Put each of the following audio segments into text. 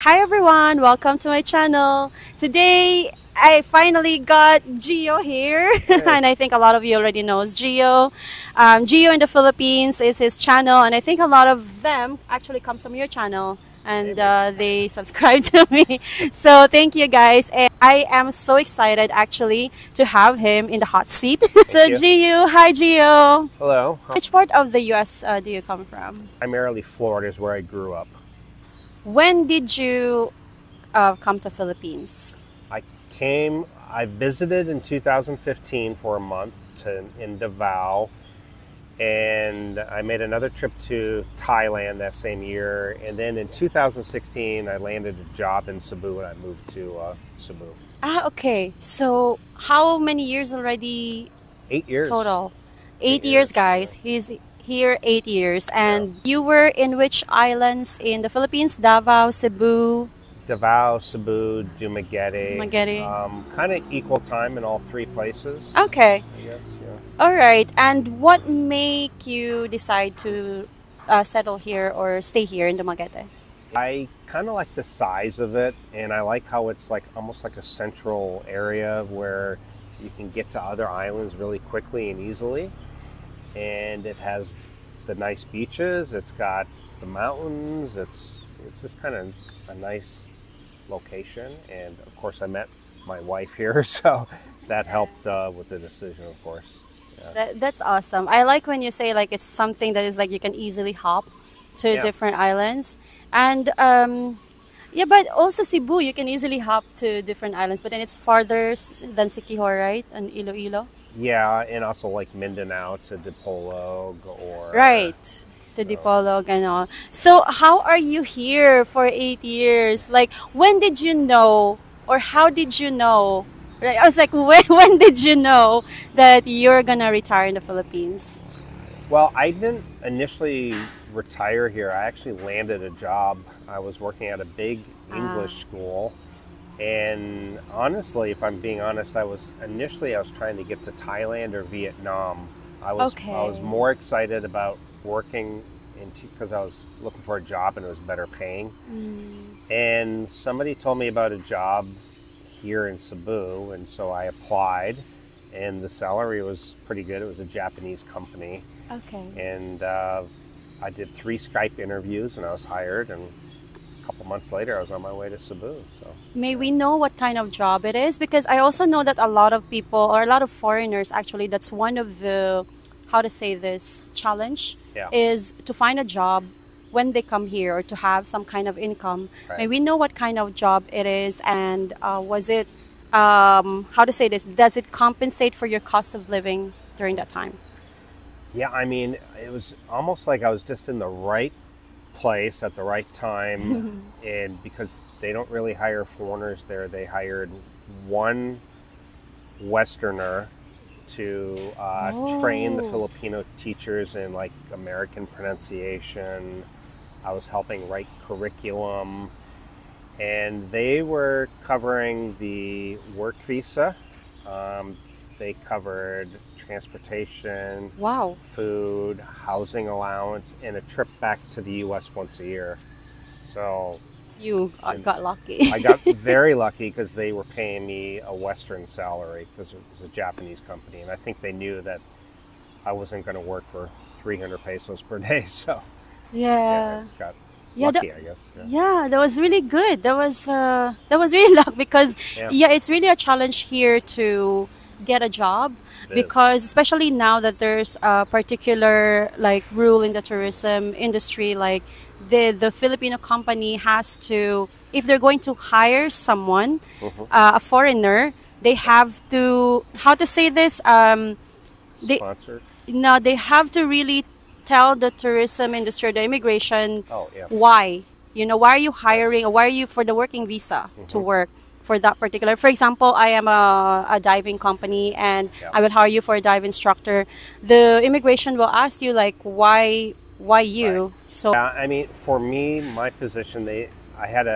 Hi everyone, welcome to my channel. Today I finally got Gio here Hey. and I think a lot of you already knows Gio. Gio in the Philippines is his channel and I think a lot of them actually comes from your channel and Maybe. they subscribe to me. So thank you guys and I am so excited actually to have him in the hot seat. Thank So you. Gio, hi Gio. Hello. Which part of the US do you come from? Primarily Florida is where I grew up. When did you come to Philippines? I I visited in 2015 for a month in Davao, and I made another trip to Thailand that same year. And then in 2016, I landed a job in Cebu and I moved to Cebu. Okay. So how many years already 8 years. total? Eight 8 years, years. Yeah. guys. He's here 8 years. Yeah. And you were in which islands in the Philippines? Davao, Cebu, Davao, Cebu, Dumaguete, Dumaguete. kind of equal time in all three places, Okay. I guess. Yeah. All right. And what make you decide to settle here or stay here in Dumaguete? I kind of like the size of it, and I like how it's like almost like a central area where you can get to other islands really quickly and easily. And it has the nice beaches. It's got the mountains. It's just kind of a nice location. And of course, I met my wife here, so that helped with the decision, of course. Yeah. That's awesome. I like when you say like it's something that is like you can easily hop to Yeah. different islands. And yeah, but also Cebu, you can easily hop to different islands, but then it's farther than Siquijor, right? And Iloilo. Yeah, and also like Mindanao to Dipolog or Right. To so. Dipolog and all. So how are you here for 8 years? Like when did you know or how did you know? Right, I was like, when did you know that you're gonna retire in the Philippines? Well, I didn't initially retire here. I actually landed a job. I was working at a big Ah, English school. And honestly, if I'm being honest, I was trying to get to Thailand or Vietnam. I was okay. more excited about working because I was looking for a job and it was better paying. Mm, And somebody told me about a job here in Cebu, and so I applied, and the salary was pretty good. It was a Japanese company, okay. and I did 3 Skype interviews, and I was hired. And a couple months later, I was on my way to Cebu. So, May yeah, we know what kind of job it is? Because I also know that a lot of people or a lot of foreigners actually, that's one of the, how to say this, challenge yeah, is to find a job when they come here or to have some kind of income. May right. we know what kind of job it is and was it, how to say this, does it compensate for your cost of living during that time? Yeah, I mean, it was almost like I was just in the right place at the right time, and because they don't really hire foreigners there, they hired one Westerner to train the Oh, Filipino teachers in like American pronunciation. I was helping write curriculum, and they were covering the work visa. Um, they covered transportation, wow. food, housing allowance, and a trip back to the U.S. once a year. So, You and got lucky. I got very lucky because they were paying me a Western salary because it was a Japanese company, and I think they knew that I wasn't going to work for 300 pesos per day. So yeah, I Yeah. just got Yeah, lucky, I guess. Yeah, yeah, that was really good. That was really luck because yeah, yeah, it's really a challenge here to get a job it is. because especially now that there's a particular like rule in the tourism industry, like the Filipino company has to, if they're going to hire someone, Hmm. a foreigner, they Yeah, have to, how to say this, they sponsored. no, they have to really tell the tourism industry or the immigration Oh yeah, why. You know, why are you yes. hiring or why are you for the working visa to Hmm. work for that particular? For example, I am a diving company and Yeah, I will hire you for a dive instructor. The immigration will ask you like why right. you? So I mean, for me, my position, I had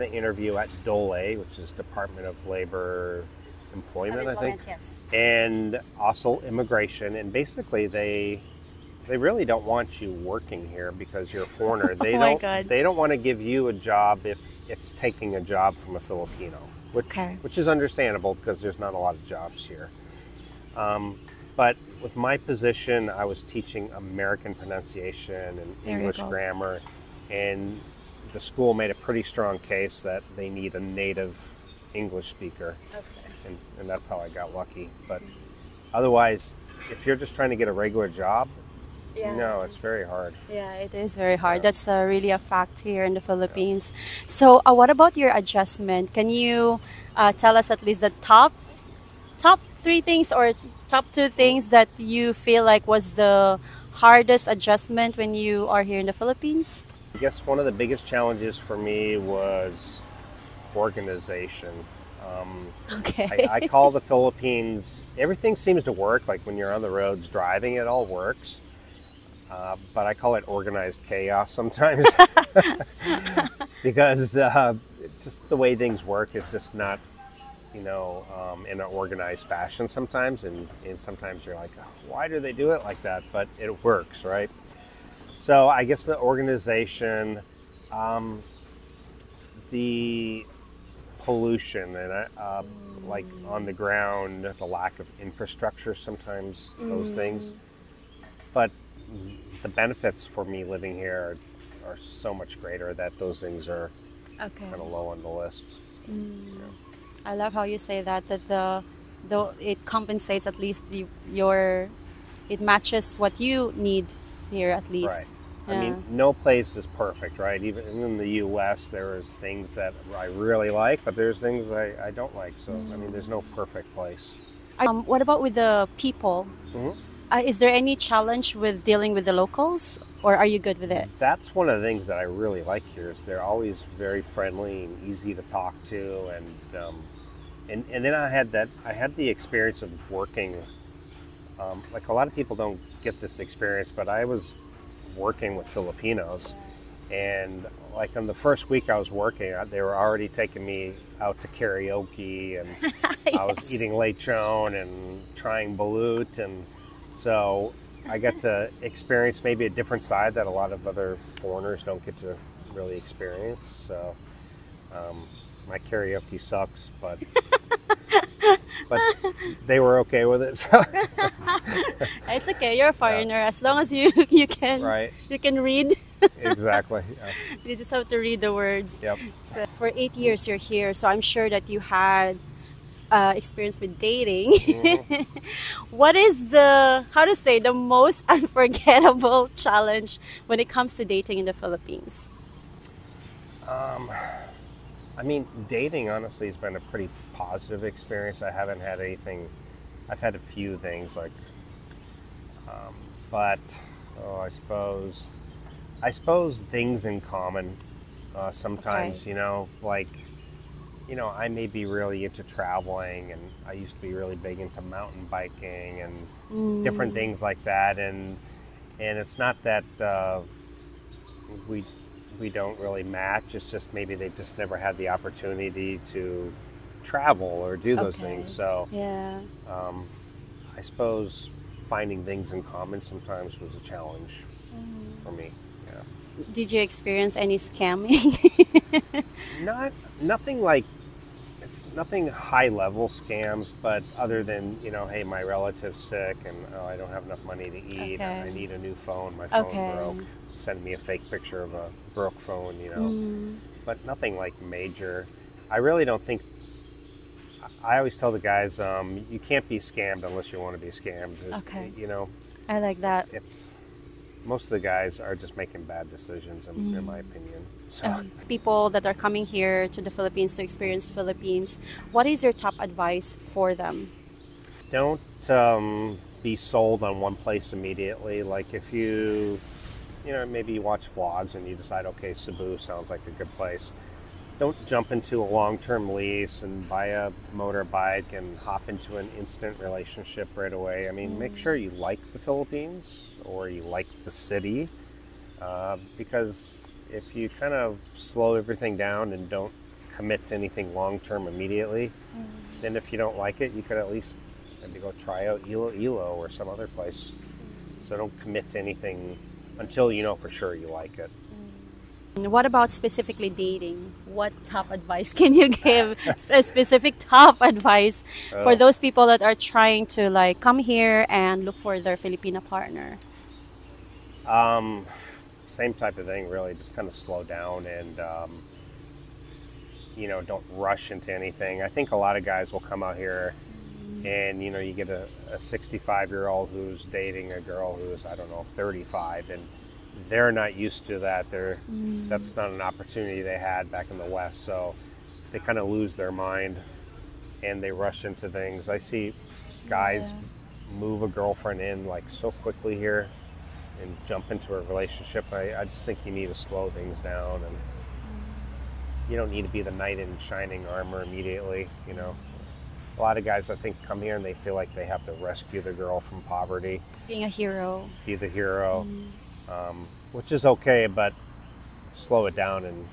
an interview at DOLE, which is Department of Labor Employment, I think, unemployment, yes. and also immigration. And basically, they really don't want you working here because you're a foreigner. They Oh my don't God. they don't want to give you a job if it's taking a job from a Filipino, Okay. which is understandable because there's not a lot of jobs here. But with my position, I was teaching American pronunciation and There you English go. grammar, and the school made a pretty strong case that they need a native English speaker, Okay. and that's how I got lucky. But otherwise, if you're just trying to get a regular job, no, it's very hard. Yeah, it is very hard. Yeah. That's really a fact here in the Philippines. So, what about your adjustment? Can you tell us at least the top three things or top two things that you feel like was the hardest adjustment when you are here in the Philippines? I guess one of the biggest challenges for me was organization. Okay. I call the Philippines, everything seems to work. Like when you're on the roads driving, it all works. But I call it organized chaos sometimes because it's just the way things work is just not, in an organized fashion sometimes. And sometimes you're like, oh, why do they do it like that? But it works, right? So I guess the organization, the pollution and like on the ground, the lack of infrastructure sometimes, those things. But the benefits for me living here are so much greater that those things are Okay. kind of low on the list. I love how you say that the it compensates at least it matches what you need here at Right. least. I mean, no place is perfect, right? Even in the U.S., there's things that I really like, but there's things I don't like. So, I mean, there's no perfect place. What about with the people? Mhm. Is there any challenge with dealing with the locals, or are you good with it? That's one of the things that I really like here is they're always very friendly and easy to talk to, and then I had the experience of working. Like a lot of people don't get this experience, but I was working with Filipinos, and like on the first week I was working, they were already taking me out to karaoke, and I was Yes. eating lechon and trying balut, and so I got to experience maybe a different side that a lot of other foreigners don't get to really experience. So my karaoke sucks, but they were okay with it. So. It's okay. You're a foreigner as long as you can Right. you can read. Exactly. Yeah. You just have to read the words. Yep. So for 8 years you're here, so I'm sure that you had experience with dating. What is the most unforgettable challenge when it comes to dating in the Philippines? I mean, dating honestly has been a pretty positive experience. I haven't had anything. I've had a few things like, but I suppose things in common. Sometimes, Okay. I may be really into traveling, and I used to be really big into mountain biking and different things like that. And it's not that we don't really match. It's just maybe they just never had the opportunity to travel or do those Okay. things. So Yeah. I suppose finding things in common sometimes was a challenge for me. Yeah. Did you experience any scamming? Nothing like it's nothing high level scams, but other than hey, my relative's sick and I don't have enough money to eat. Okay. I need a new phone. My phone Okay. broke. Send me a fake picture of a broke phone. But nothing like major. I really don't think. I always tell the guys, you can't be scammed unless you want to be scammed. Okay. It, I like that. it's most of the guys are just making bad decisions, in my opinion. So. People that are coming here to the Philippines to experience Philippines, what is your top advice for them? Don't be sold on one place immediately. Like if maybe you watch vlogs and you decide, okay, Cebu sounds like a good place. Don't jump into a long-term lease and buy a motorbike and hop into an instant relationship right away. I mean, make sure you like the Philippines or you like the city, because if you kind of slow everything down and don't commit to anything long-term immediately, then if you don't like it, you could at least maybe go try out Iloilo or some other place. So don't commit to anything until you know for sure you like it. What about specifically dating? What top advice can you give? A specific top advice for Oh. those people that are trying to like come here and look for their Filipino partner? Same type of thing, really. Just kind of slow down and, you know, don't rush into anything. I think a lot of guys will come out here and, you know, you get a 65-year-old who's dating a girl who's, I don't know, 35, and they're not used to that. That's not an opportunity they had back in the West. So they kind of lose their mind and they rush into things. I see guys move a girlfriend in like so quickly here and jump into a relationship. I just think you need to slow things down, and you don't need to be the knight in shining armor immediately. You know, a lot of guys I think come here and they feel like they have to rescue the girl from poverty, Being a hero. be the hero, which is okay, but slow it down and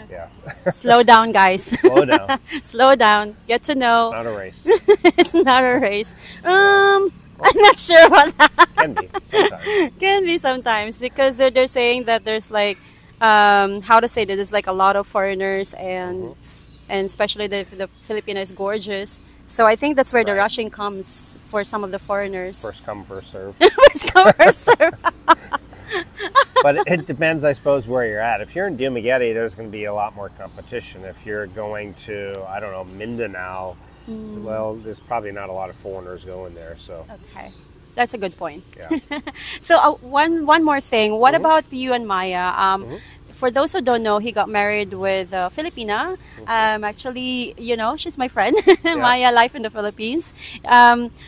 yeah, Slow down, guys. slow down. Slow down. Get to It's know. not a race. It's not a race. I'm not sure about that. Can be sometimes. Can be sometimes because they're saying that there's like how to say that there's like a lot of foreigners and especially the Filipino is gorgeous. So I think that's where the Right. rushing comes for some of the foreigners. First come, first serve. First come, first serve. But it depends, I suppose, where you're at. If you're in Dumaguete, there's going to be a lot more competition. If you're going to, I don't know, Mindanao, well, there's probably not a lot of foreigners going there. So, Okay, that's a good point. yeah. So one more thing. What about you and Maya? For those who don't know, he got married with a Filipina. Actually, you know, she's my friend. Maya, life in the Philippines.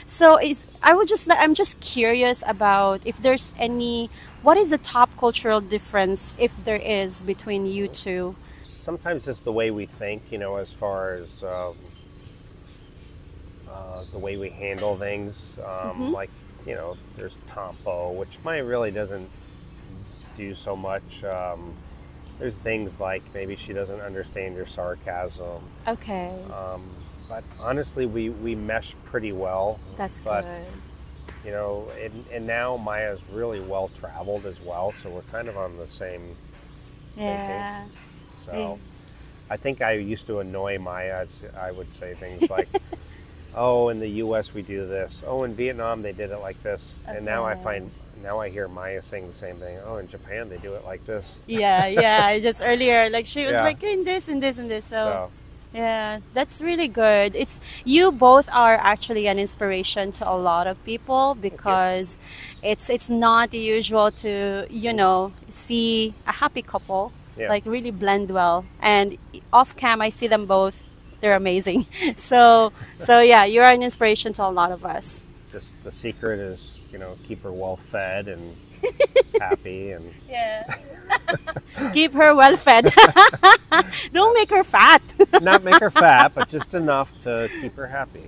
So I'm just curious about if there's any. What is the top cultural difference, if there is, between you two? Sometimes it's the way we think, you know, as far as the way we handle things. Like, you know, there's Tampo, which Maya really doesn't do so much. There's things like maybe she doesn't understand your sarcasm. Okay, But honestly, we mesh pretty well. that's but, good. You know, and now Maya's really well traveled as well, so we're kind of on the same Yeah. So I think I used to annoy Maya. I would say things like, oh, in the U.S. we do this. Oh, in Vietnam they did it like this. And now I hear Maya saying the same thing. Oh, in Japan they do it like this. Yeah. Just earlier, like she was Yeah. like in this and this and this. So Yeah, that's really good. It's you both are actually an inspiration to a lot of people because it's not usual to, you know, see a happy couple like really blend well. And off cam I see them both. They're amazing. So yeah, you're an inspiration to a lot of us. just the secret is, you know, keep her well fed and happy and Yeah. Keep her well fed. Don't make her fat. not make her fat, but just enough to keep her happy.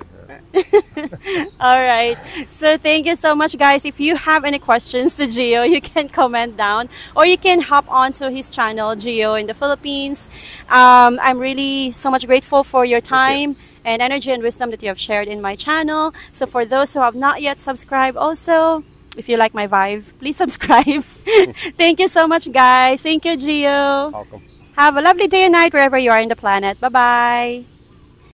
All right. So thank you so much, guys. If you have any questions to Gio, you can comment down or you can hop onto his channel, Gio in the Philippines. I'm really so much grateful for your time and energy and wisdom that you have shared in my channel. So for those who have not yet subscribed also, if you like my vibe, please subscribe. Thank you so much, guys. Thank you, Gio. Welcome. Have a lovely day and night wherever you are in the planet. Bye-bye.